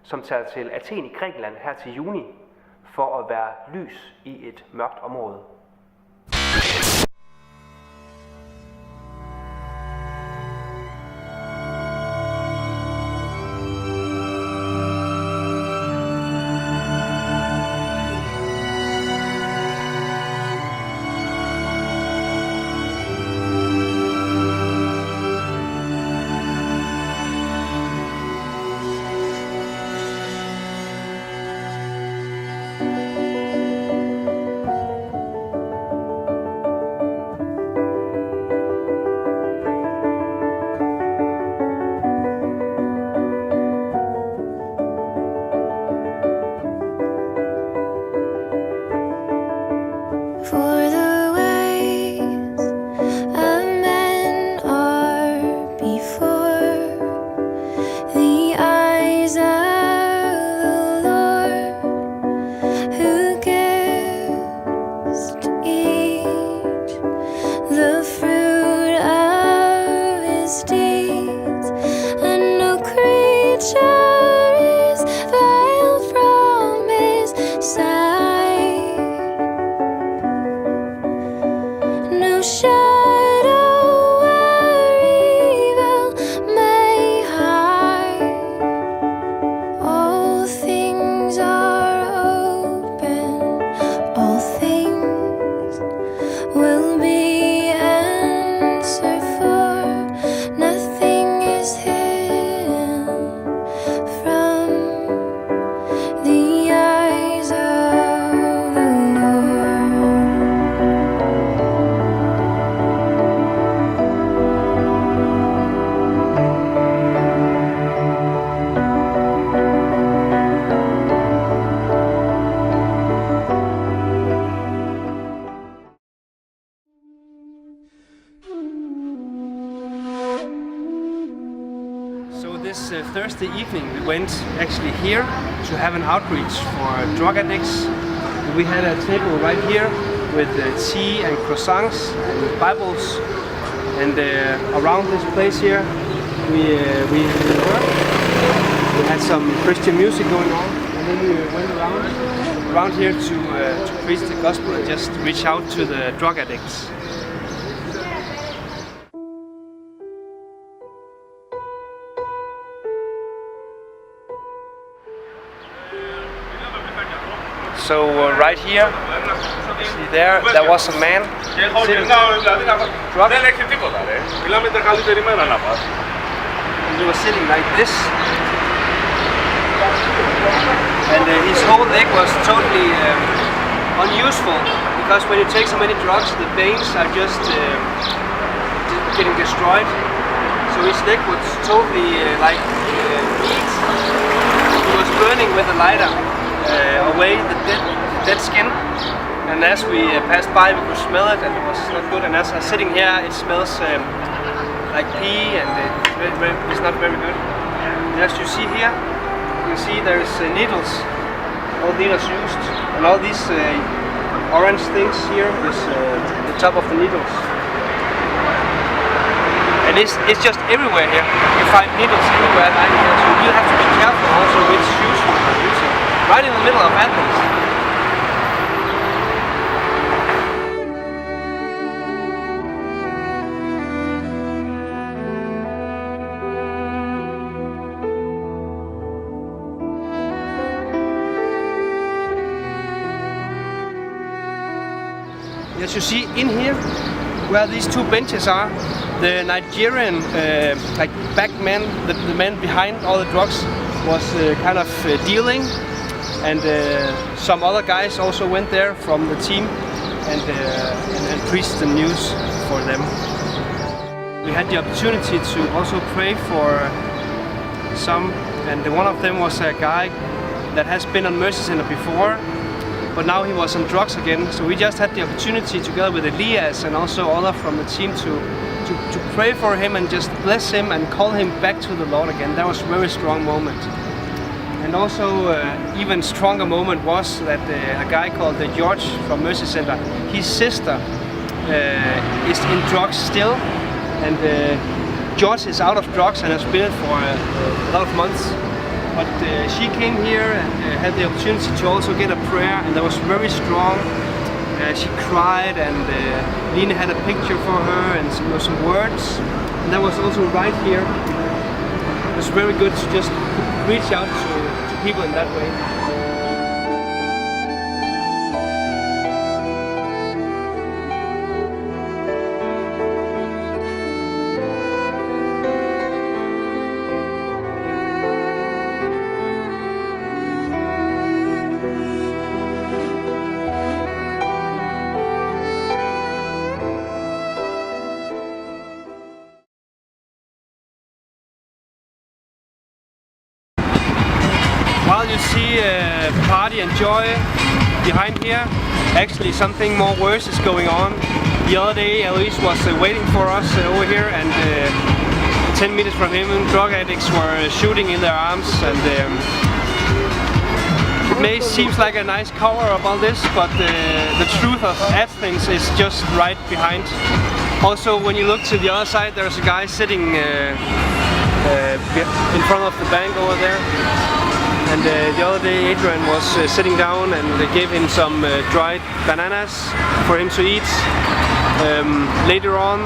som tager til Athen i Grækenland her til juni for at være lys i et mørkt område. This Thursday evening we went actually here to have an outreach for drug addicts. We had a table right here with tea and croissants and Bibles, and around this place here we had some Christian music going on, and then we went around here to preach the gospel and just reach out to the drug addicts. So right here, see there was a man sitting drunk. He was sitting like this, and his whole leg was totally unuseful, because when you take so many drugs, the veins are just getting destroyed. So his leg was totally like heat. He was burning with a lighter away the dead skin, and as we passed by we could smell it, and it was not good. And as I'm sitting here, it smells like pee, and it's not very good. And as you see here, you can see there's needles, all needles used, and all these orange things here is the top of the needles. And it's just everywhere here. You find needles everywhere, so you have to be careful also which shoes you are using. Right in the middle of Athens. As you see in here, where these two benches are, the Nigerian like back man, the man behind all the drugs, was kind of dealing. And some other guys also went there from the team and preached the news for them. We had the opportunity to also pray for some, and one of them was a guy that has been on Mercy Center before, but now he was on drugs again. So we just had the opportunity, together with Elias and also other from the team, to pray for him and just bless him and call him back to the Lord again. That was a very strong moment. And also even stronger moment was that a guy called George from Mercy Center, his sister is in drugs still, and George is out of drugs and has been for a lot of months. but she came here and had the opportunity to also get a prayer, and that was very strong. She cried, and Line had a picture for her and some words, and that was also right here. It was very good to just reach out to people in that way. While you see party and joy behind here, actually something more worse is going on. The other day Eloise was waiting for us over here, and 10 meters from him drug addicts were shooting in their arms, and it may seem like a nice cover up all this, but the truth of things is just right behind. Also, when you look to the other side, there's a guy sitting in front of the bank over there. And the other day Adrian was sitting down, and they gave him some dried bananas for him to eat. Later on,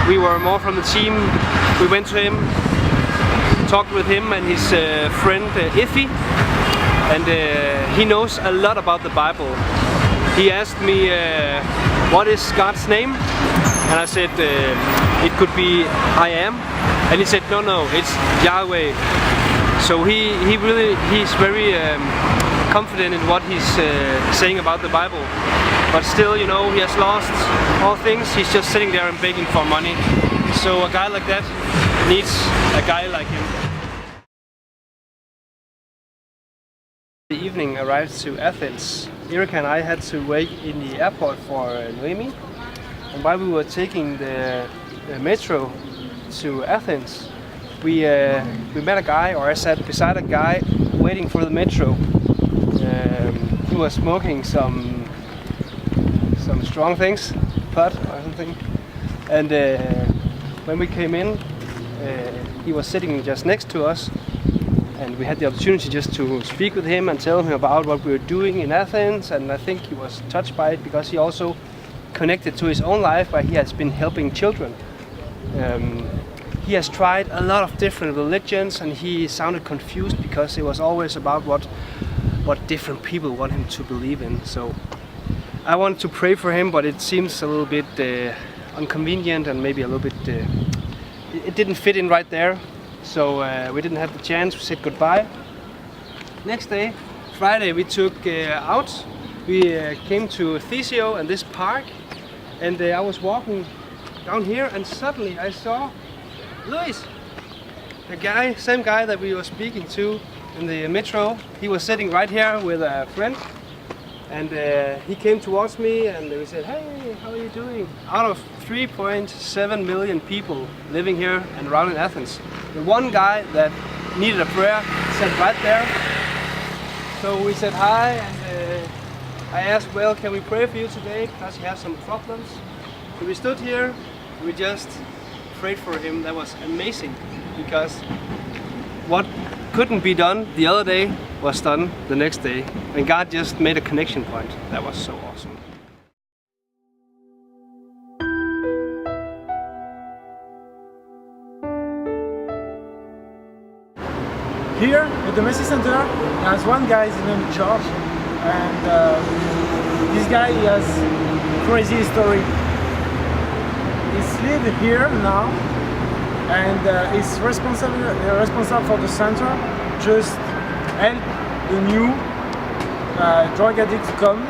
we were more from the team. We went to him, talked with him and his friend Iffy, and he knows a lot about the Bible. He asked me, what is God's name? And I said, it could be I am. And he said, no, it's Yahweh. So he's very confident in what he's saying about the Bible. But still, you know, he has lost all things. He's just sitting there and begging for money. So a guy like that needs a guy like him. The evening arrived to Athens. Erika and I had to wait in the airport for Noemi. And while we were taking the metro to Athens, we met a guy, or I sat beside a guy waiting for the metro. He was smoking some strong things, pot or something. And when we came in, he was sitting just next to us, and we had the opportunity just to speak with him and tell him about what we were doing in Athens. And I think he was touched by it because he also connected to his own life, where he has been helping children. He has tried a lot of different religions, and he sounded confused because it was always about what different people want him to believe in. So I wanted to pray for him, but it seems a little bit inconvenient, and maybe a little bit it didn't fit in right there. So we didn't have the chance. We said goodbye. Next day, Friday, we took out. We came to Theseo and this park, and I was walking down here, and suddenly I saw Luis, the guy, same guy that we were speaking to in the metro. He was sitting right here with a friend, and he came towards me, and we said, "Hey, how are you doing?" Out of 3.7 million people living here and around in Athens, the one guy that needed a prayer sat right there. So we said hi, and I asked, well, can we pray for you today, because he has some problems. So we stood here, we just prayed for him. That was amazing, because what couldn't be done the other day was done the next day, and God just made a connection point. That was so awesome. Here at the Messi Center, there's one guy, his name is George, and this guy, he has crazy story. He's live here now, and he's responsible for the center, just help the new drug addict to come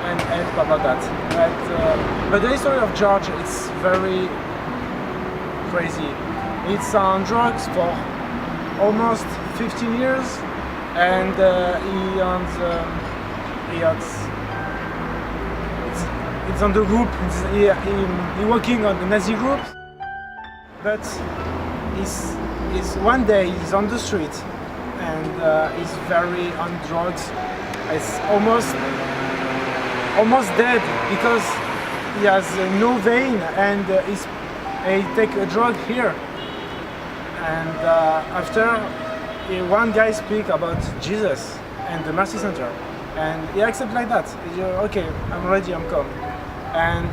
and help about that. But the history of George, it's very crazy. It's on drugs for almost 15 years, and it's on the group. He working on the Nazi group, but he's one day he's on the street, and he's very on drugs. He's almost dead because he has no vein, and he take a drug here. And after one guy speak about Jesus and the Mercy Center, and he accept like that. He, okay, I'm ready, I'm come. And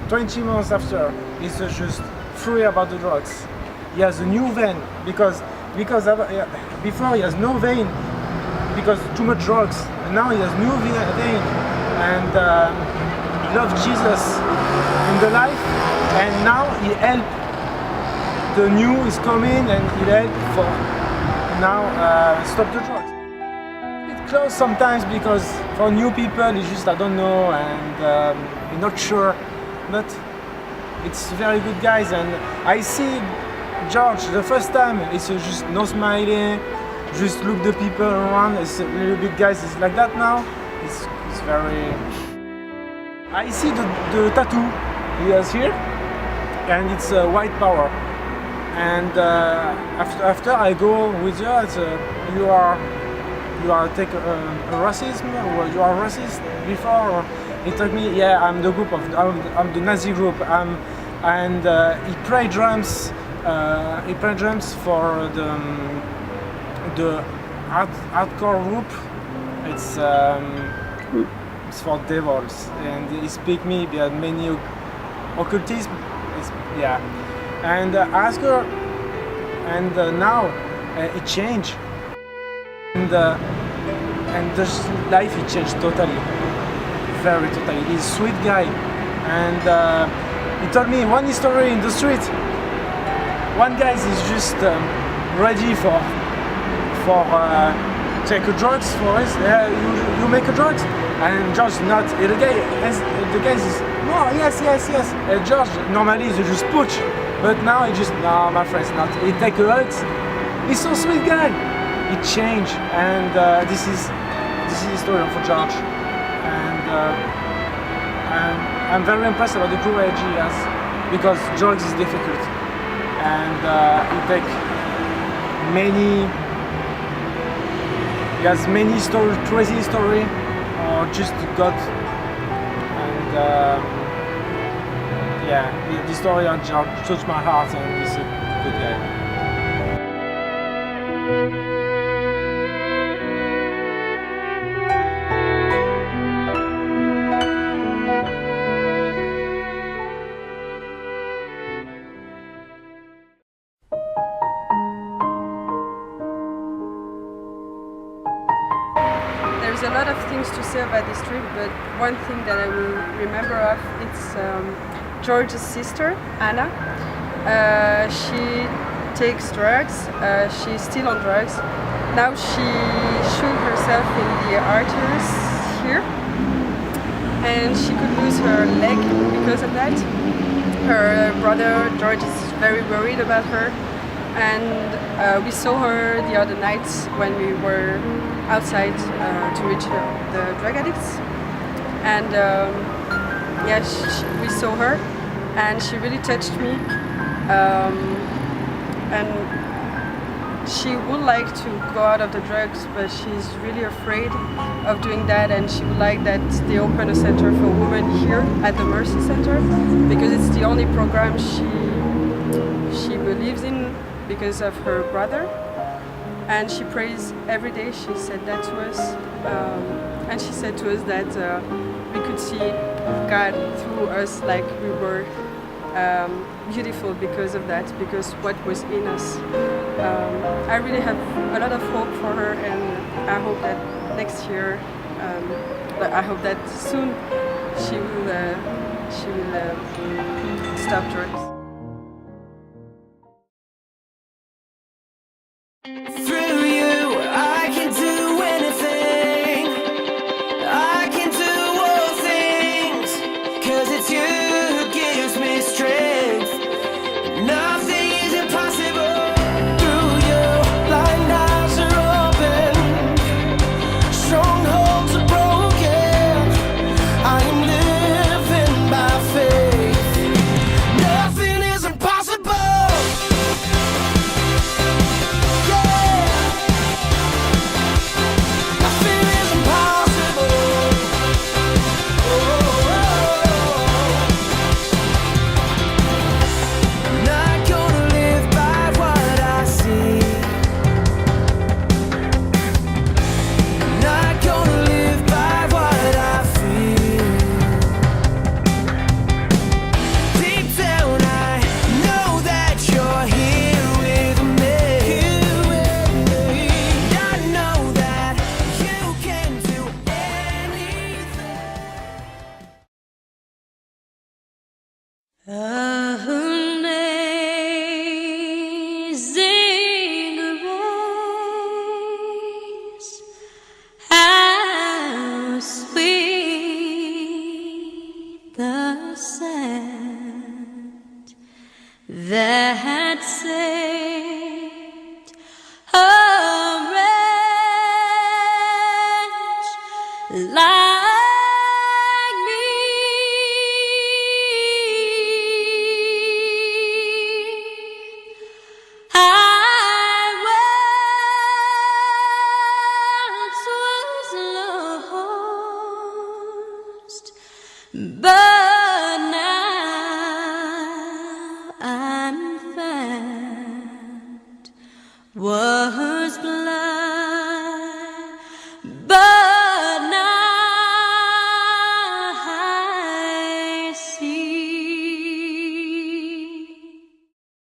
20 months after, he's just free about the drugs. He has a new vein because before he has no vein because too much drugs. And now he has new vein, and he loves Jesus in the life, and now he help. The new is coming, and he help for now stop the drugs. It close sometimes because for new people it's just I don't know, and you're not sure, but it's very good guys. And I see George the first time it's just no smiling, just look the people around. It's a really big guys. It's like that now. It's very. I see the tattoo he has here, and it's white power. And after I go with you, it's, you are take racism, or you are racist before. Or he told me, yeah, I'm the group of I'm the Nazi group. And he play drums. He play drums for the hardcore group. It's for devils, and he speak me about many occultism. Yeah, and I ask her, and now it changed, and this life it changed totally, very totally. He's a sweet guy, and he told me one story in the street. One guy is just ready for take drugs for us. You make a drugs, and George not. The guy is no, yes. George normally is just putsch, but now he just no, my friend's not. He take drugs. He's so sweet guy. He changed, and this is the story of George, and I'm very impressed about the courage he has, because drugs is difficult, and he take many. He has many stories, crazy story, or just God, and yeah, the story of George touched my heart, and he's a good guy. There's a lot of things to say about this trip, but one thing that I will remember of, it's George's sister, Anna. She takes drugs, she's still on drugs. Now she shoot herself in the arteries here, and she could lose her leg because of that. Her brother George is very worried about her, and we saw her the other night when we were outside to reach the drug addicts, and yeah, we saw her, and she really touched me, and she would like to go out of the drugs, but she's really afraid of doing that, and she would like that they open a center for women here at the Mercy Center, because it's the only program she believes in because of her brother. And she prays every day. She said that to us, and she said to us that we could see God through us, like we were beautiful because of that, because what was in us. I really have a lot of hope for her, and I hope that next year, I hope that soon she will stop drugs. Yeah. But now I'm found. What